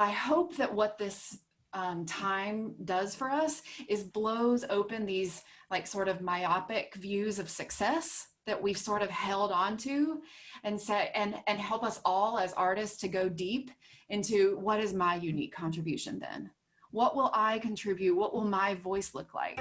I hope that what this time does for us is blows open these like sort of myopic views of success that we've sort of held on to and say, and help us all as artists to go deep into what is my unique contribution then? What will I contribute? What will my voice look like?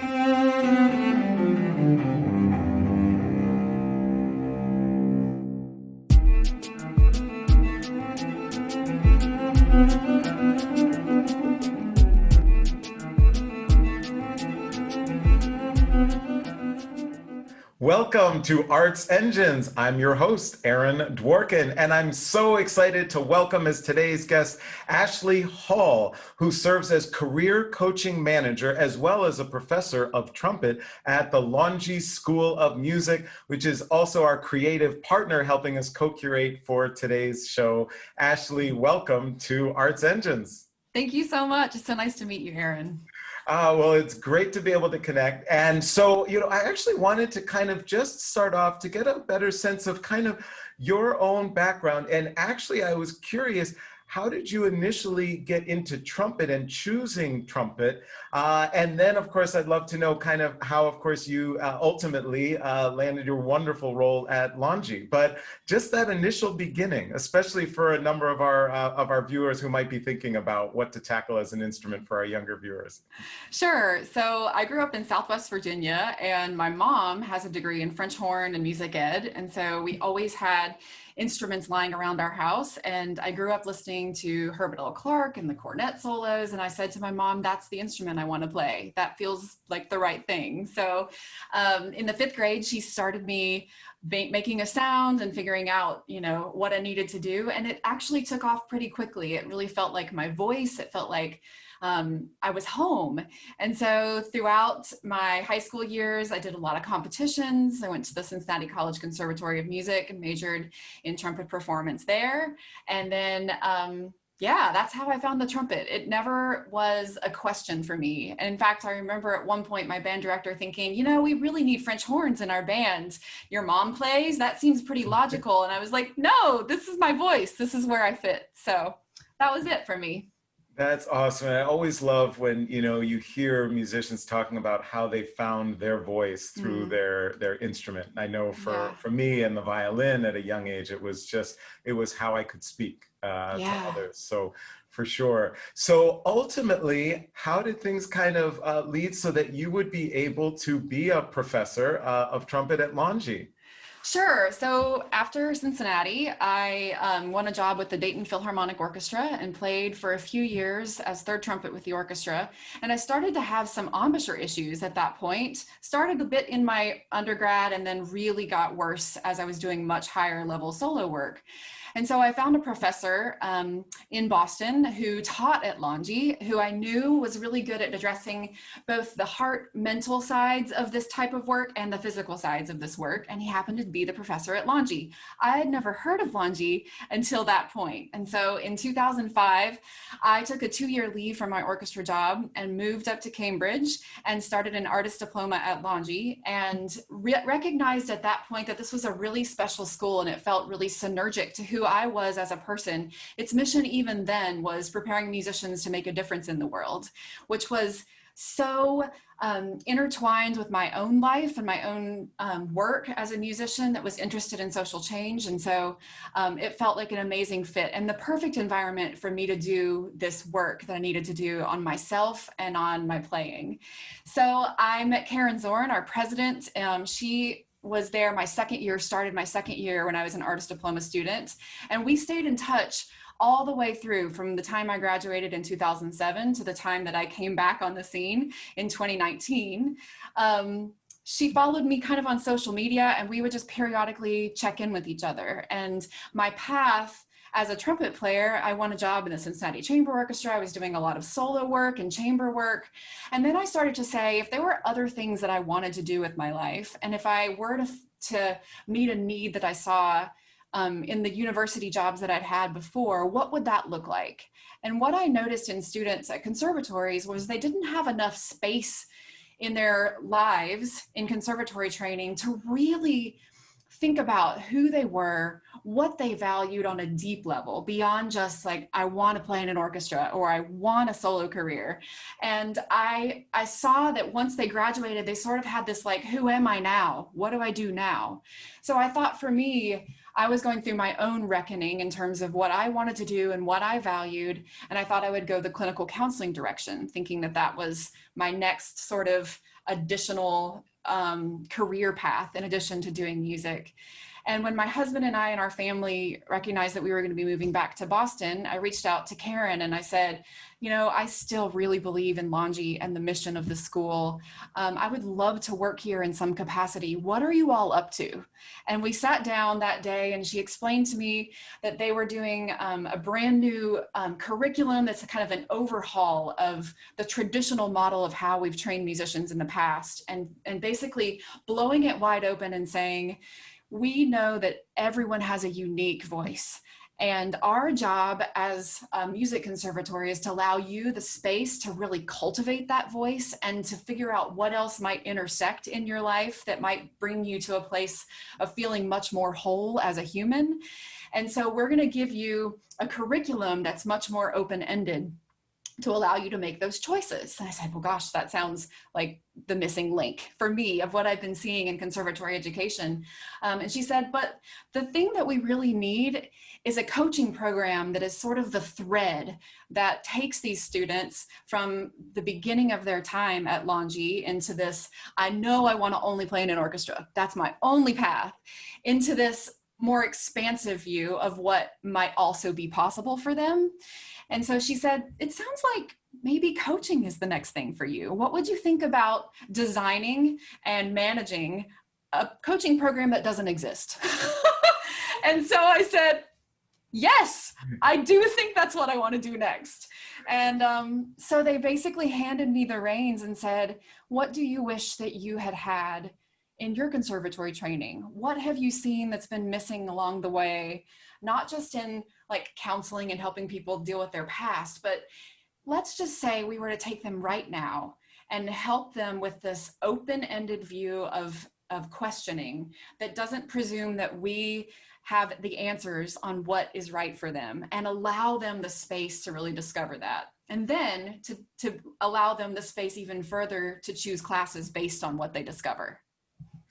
Welcome to Arts Engines. I'm your host, Aaron Dworkin, and I'm so excited to welcome as today's guest, Ashley Hall, who serves as career coaching manager as well as a professor of trumpet at the Longy School of Music, which is also our creative partner helping us co-curate for today's show. Ashley, welcome to Arts Engines. Thank you so much. It's so nice to meet you, Aaron. Well, it's great to be able to connect. And so, I actually wanted to kind of just start off to get a better sense of kind of your own background. And actually, I was curious, how did you initially get into trumpet and choosing trumpet? And then, of course, I'd love to know kind of how, of course, you ultimately landed your wonderful role at Longy. But just that initial beginning, especially for a number of our viewers who might be thinking about what to tackle as an instrument for our younger viewers. Sure. So I grew up in Southwest Virginia, and my mom has a degree in French horn and music ed. And so we always had instruments lying around our house. And I grew up listening to Herbert L. Clark and the cornet solos. And I said to my mom, that's the instrument I want to play. That feels like the right thing. So in the 5th grade, she started me making a sound and figuring out, what I needed to do. And it actually took off pretty quickly. It really felt like my voice. It felt like I was home. And so throughout my high school years, I did a lot of competitions. I went to the Cincinnati College Conservatory of Music and majored in trumpet performance there. And then, that's how I found the trumpet. It never was a question for me. And in fact, I remember at one point my band director thinking, we really need French horns in our band. Your mom plays? That seems pretty logical. And I was like, no, this is my voice. This is where I fit. So that was it for me. That's awesome. And I always love when, you hear musicians talking about how they found their voice through their instrument. I know for me and the violin at a young age, it was how I could speak to others. So for sure. So ultimately, how did things kind of lead so that you would be able to be a professor of trumpet at Longy? Sure. So after Cincinnati, I won a job with the Dayton Philharmonic Orchestra and played for a few years as third trumpet with the orchestra. And I started to have some embouchure issues at that point. Started a bit in my undergrad and then really got worse as I was doing much higher level solo work. And so I found a professor in Boston who taught at Longy, who I knew was really good at addressing both the heart mental sides of this type of work and the physical sides of this work. And he happened to be the professor at Longy. I had never heard of Longy until that point. And so in 2005, I took a 2-year leave from my orchestra job and moved up to Cambridge and started an artist diploma at Longy, and recognized at that point that this was a really special school and it felt really synergic to who I was as a person. Its mission even then was preparing musicians to make a difference in the world, which was so intertwined with my own life and my own work as a musician that was interested in social change. And so it felt like an amazing fit and the perfect environment for me to do this work that I needed to do on myself and on my playing. So I met Karen Zorn, our president. She was there started my second year when I was an artist diploma student. And we stayed in touch all the way through from the time I graduated in 2007 to the time that I came back on the scene in 2019. She followed me kind of on social media, and we would just periodically check in with each other. And my path as a trumpet player, I won a job in the Cincinnati Chamber Orchestra. I was doing a lot of solo work and chamber work. And then I started to say, if there were other things that I wanted to do with my life, and if I were to meet a need that I saw in the university jobs that I'd had before, what would that look like? And what I noticed in students at conservatories was they didn't have enough space in their lives in conservatory training to really think about who they were, what they valued on a deep level, beyond just like, I want to play in an orchestra or I want a solo career. And I saw that once they graduated, they sort of had this like, who am I now? What do I do now? So I thought for me, I was going through my own reckoning in terms of what I wanted to do and what I valued. And I thought I would go the clinical counseling direction, thinking that that was my next sort of additional career path in addition to doing music. And when my husband and I and our family recognized that we were going to be moving back to Boston, I reached out to Karen and I said, you know, I still really believe in Longy and the mission of the school. I would love to work here in some capacity. What are you all up to? And we sat down that day and she explained to me that they were doing a brand new curriculum that's kind of an overhaul of the traditional model of how we've trained musicians in the past, and basically blowing it wide open and saying, we know that everyone has a unique voice. And our job as a music conservatory is to allow you the space to really cultivate that voice and to figure out what else might intersect in your life that might bring you to a place of feeling much more whole as a human. And so we're going to give you a curriculum that's much more open-ended to allow you to make those choices. And I said, well, gosh, that sounds like the missing link for me of what I've been seeing in conservatory education. And she said, but the thing that we really need is a coaching program that is sort of the thread that takes these students from the beginning of their time at Longy into this, I know I want to only play in an orchestra, that's my only path, into this more expansive view of what might also be possible for them. And so she said, it sounds like maybe coaching is the next thing for you. What would you think about designing and managing a coaching program that doesn't exist? And so I said, yes, I do think that's what I want to do next. And so they basically handed me the reins and said, what do you wish that you had had in your conservatory training? What have you seen that's been missing along the way? Not just in like counseling and helping people deal with their past, but let's just say we were to take them right now and help them with this open-ended view of questioning that doesn't presume that we have the answers on what is right for them, and allow them the space to really discover that. And then to allow them the space even further to choose classes based on what they discover.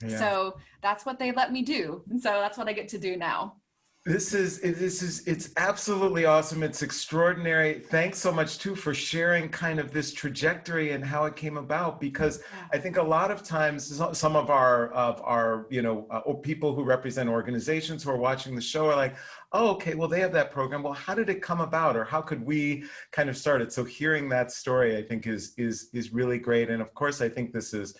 Yeah. So that's what they let me do. And so that's what I get to do now. It's absolutely awesome. It's extraordinary. Thanks so much too for sharing kind of this trajectory and how it came about, because I think a lot of times some of our people who represent organizations who are watching the show are like, oh, okay, well, they have that program. Well, how did it come about, or how could we kind of start it? So hearing that story, I think is really great. And of course, I think this is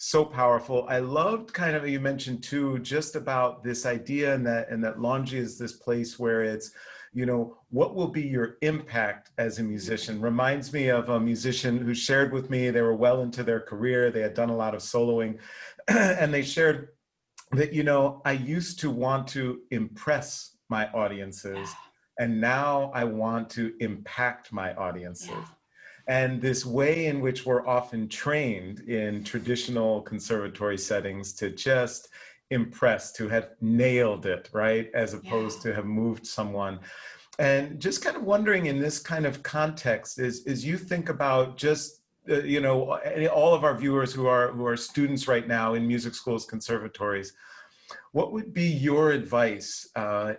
so powerful. I loved kind of, you mentioned too, just about this idea and that Longy is this place where it's, you know, what will be your impact as a musician? Reminds me of a musician who shared with me, they were well into their career, they had done a lot of soloing, and they shared that, you know, I used to want to impress my audiences, and now I want to impact my audiences. Yeah. And this way in which we're often trained in traditional conservatory settings to just impress, to have nailed it, right? As opposed to have moved someone. And just kind of wondering in this kind of context, as you think about just, you know, all of our viewers who are students right now in music schools, conservatories, what would be your advice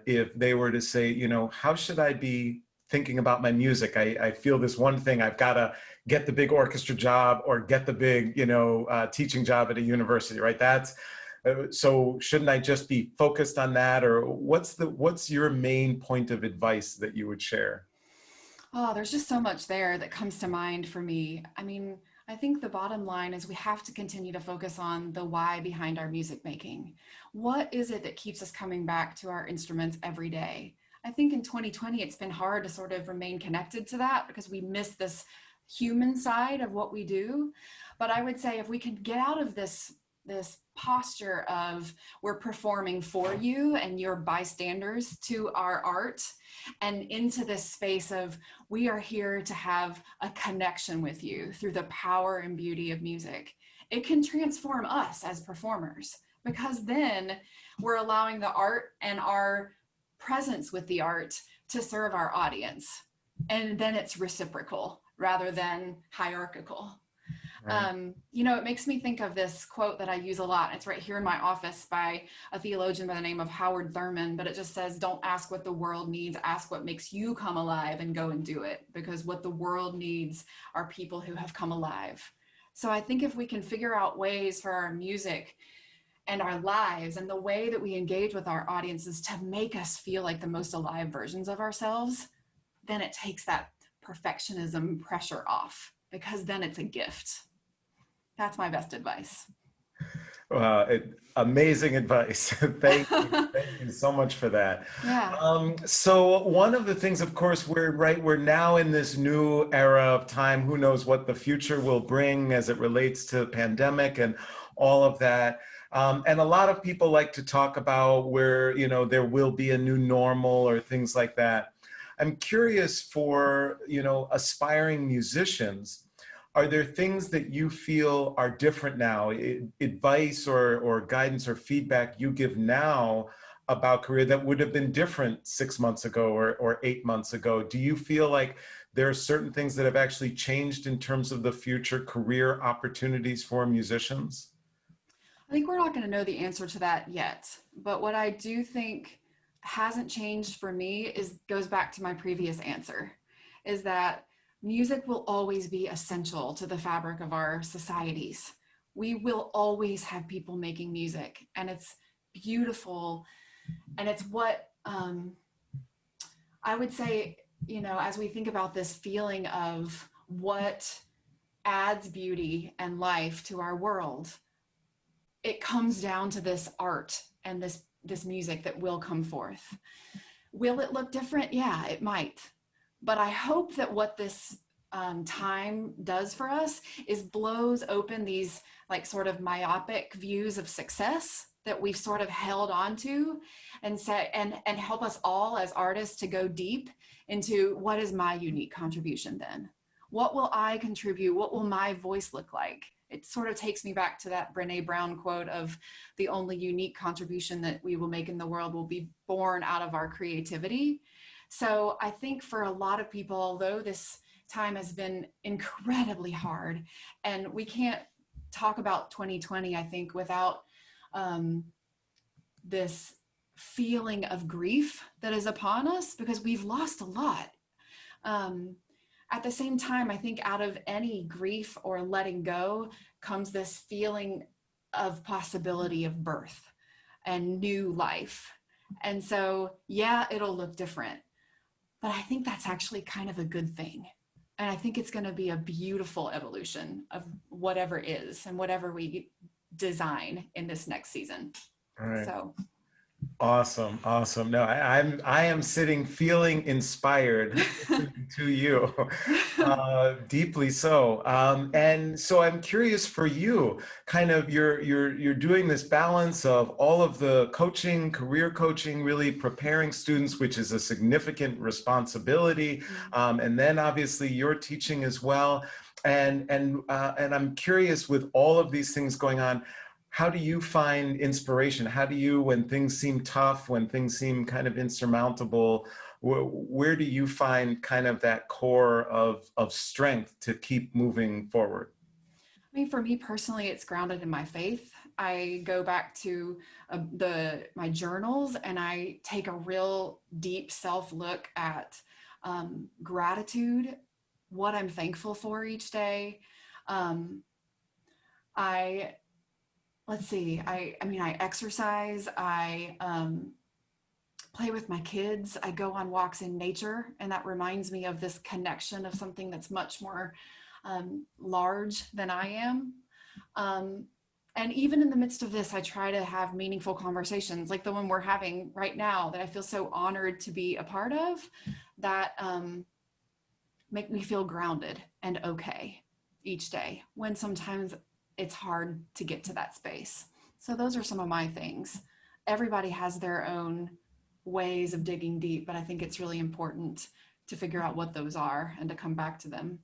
if they were to say, you know, how should I be thinking about my music? I feel this one thing, I've got to get the big orchestra job or get the big, you know, teaching job at a university, right? That's, so shouldn't I just be focused on that? Or what's your main point of advice that you would share? Oh, there's just so much there that comes to mind for me. I mean, I think the bottom line is we have to continue to focus on the why behind our music making. What is it that keeps us coming back to our instruments every day? I think in 2020, it's been hard to sort of remain connected to that because we miss this human side of what we do. But I would say if we can get out of this posture of we're performing for you and you're bystanders to our art, and into this space of we are here to have a connection with you through the power and beauty of music, it can transform us as performers. because then we're allowing the art and our presence with the art to serve our audience. And then it's reciprocal rather than hierarchical. Right. It makes me think of this quote that I use a lot. It's right here in my office by a theologian by the name of Howard Thurman, but it just says, don't ask what the world needs, ask what makes you come alive and go and do it. Because what the world needs are people who have come alive. So I think if we can figure out ways for our music and our lives and the way that we engage with our audiences to make us feel like the most alive versions of ourselves, then it takes that perfectionism pressure off, because then it's a gift. That's my best advice. Amazing advice. Thank you. Thank you so much for that. Yeah. So one of the things, of course, we're now in this new era of time. Who knows what the future will bring as it relates to the pandemic and all of that. And a lot of people like to talk about where, there will be a new normal or things like that. I'm curious for, aspiring musicians, are there things that you feel are different now, advice or guidance or feedback you give now about career that would have been different 6 months ago or 8 months ago? Do you feel like there are certain things that have actually changed in terms of the future career opportunities for musicians? I think we're not going to know the answer to that yet. But what I do think hasn't changed for me goes back to my previous answer, is that music will always be essential to the fabric of our societies. We will always have people making music, and it's beautiful. And it's what I would say, as we think about this feeling of what adds beauty and life to our world, it comes down to this art and this music that will come forth. Will it look different? Yeah, it might. But I hope that what this time does for us is blows open these like sort of myopic views of success that we've sort of held on to, and say and help us all as artists to go deep into what is my unique contribution then? What will I contribute? What will my voice look like? It sort of takes me back to that Brene Brown quote of the only unique contribution that we will make in the world will be born out of our creativity. So I think for a lot of people, although this time has been incredibly hard, and we can't talk about 2020, I think, without this feeling of grief that is upon us, because we've lost a lot. At the same time, I think out of any grief or letting go comes this feeling of possibility of birth and new life. And so, yeah, it'll look different, but I think that's actually kind of a good thing. And I think it's going to be a beautiful evolution of whatever is and whatever we design in this next season. All right. So Awesome, awesome. No, I am sitting feeling inspired to you, deeply so. And so I'm curious for you, kind of you're doing this balance of all of the coaching, career coaching, really preparing students, which is a significant responsibility, and then obviously you're teaching as well. And I'm curious, with all of these things going on, how do you find inspiration? How do you, when things seem tough, when things seem kind of insurmountable, where do you find kind of that core of strength to keep moving forward? I mean, for me personally, it's grounded in my faith. I go back to my journals, and I take a real deep self look at gratitude, what I'm thankful for each day. I let's see. I exercise. I play with my kids. I go on walks in nature, and that reminds me of this connection of something that's much more large than I am. And even in the midst of this, I try to have meaningful conversations like the one we're having right now that I feel so honored to be a part of, that make me feel grounded and okay each day, when sometimes it's hard to get to that space. So those are some of my things. Everybody has their own ways of digging deep, but I think it's really important to figure out what those are and to come back to them.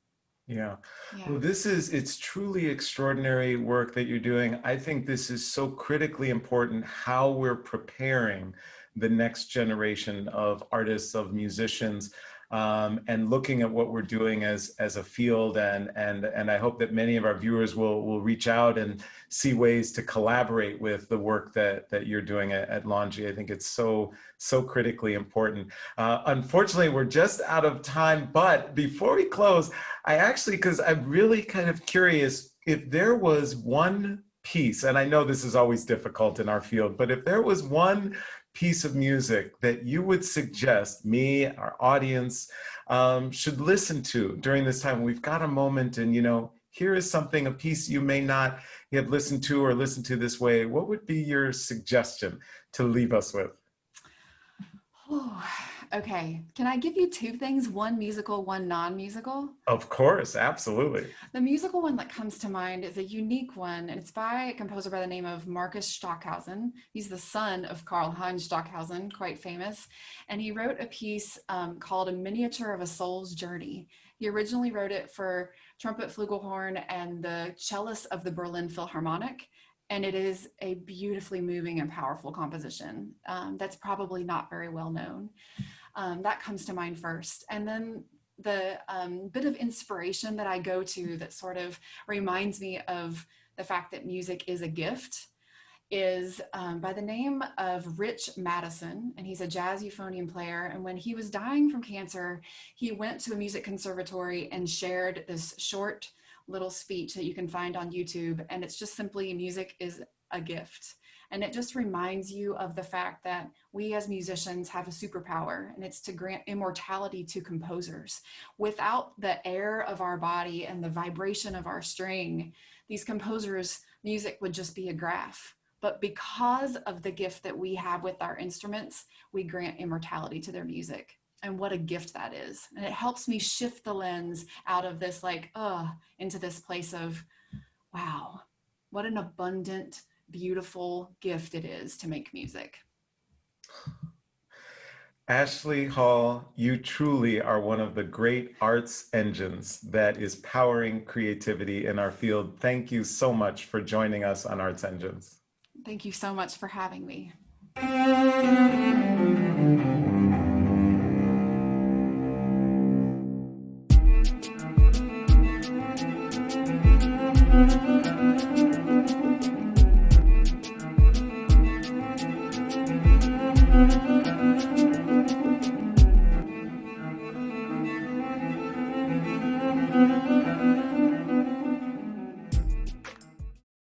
Yeah. Yeah. Well, it's truly extraordinary work that you're doing. I think this is so critically important how we're preparing the next generation of artists, of musicians, and looking at what we're doing as a field. And I hope that many of our viewers will reach out and see ways to collaborate with the work that you're doing at Longy. I think it's so critically important. Unfortunately, we're just out of time, but before we close, I actually, because I'm really kind of curious, if there was one piece, and I know this is always difficult in our field, but if there was one piece of music that you would suggest me, our audience, should listen to during this time, we've got a moment and, here is something, a piece you may not have listened to or listened to this way, what would be your suggestion to leave us with? Oh, okay. Can I give you two things? One musical, one non-musical? Of course, absolutely. The musical one that comes to mind is a unique one, and it's by a composer by the name of Marcus Stockhausen. He's the son of Karl Heinz Stockhausen, quite famous, and he wrote a piece called A Miniature of a Soul's Journey. He originally wrote it for trumpet, flugelhorn, and the cellist of the Berlin Philharmonic, and it is a beautifully moving and powerful composition that's probably not very well known. That comes to mind first. And then the bit of inspiration that I go to that sort of reminds me of the fact that music is a gift is by the name of Rich Madison, and he's a jazz euphonium player. And when he was dying from cancer, he went to a music conservatory and shared this short little speech that you can find on YouTube. And it's just simply music is a gift. And it just reminds you of the fact that we as musicians have a superpower, and it's to grant immortality to composers. Without the air of our body and the vibration of our string, these composers' music would just be a graph. But because of the gift that we have with our instruments, we grant immortality to their music. And what a gift that is. And it helps me shift the lens out of this into this place of, wow, what an abundant, beautiful gift it is to make music. Ashley Hall, you truly are one of the great arts engines that is powering creativity in our field. Thank you so much for joining us on Arts Engines. Thank you so much for having me.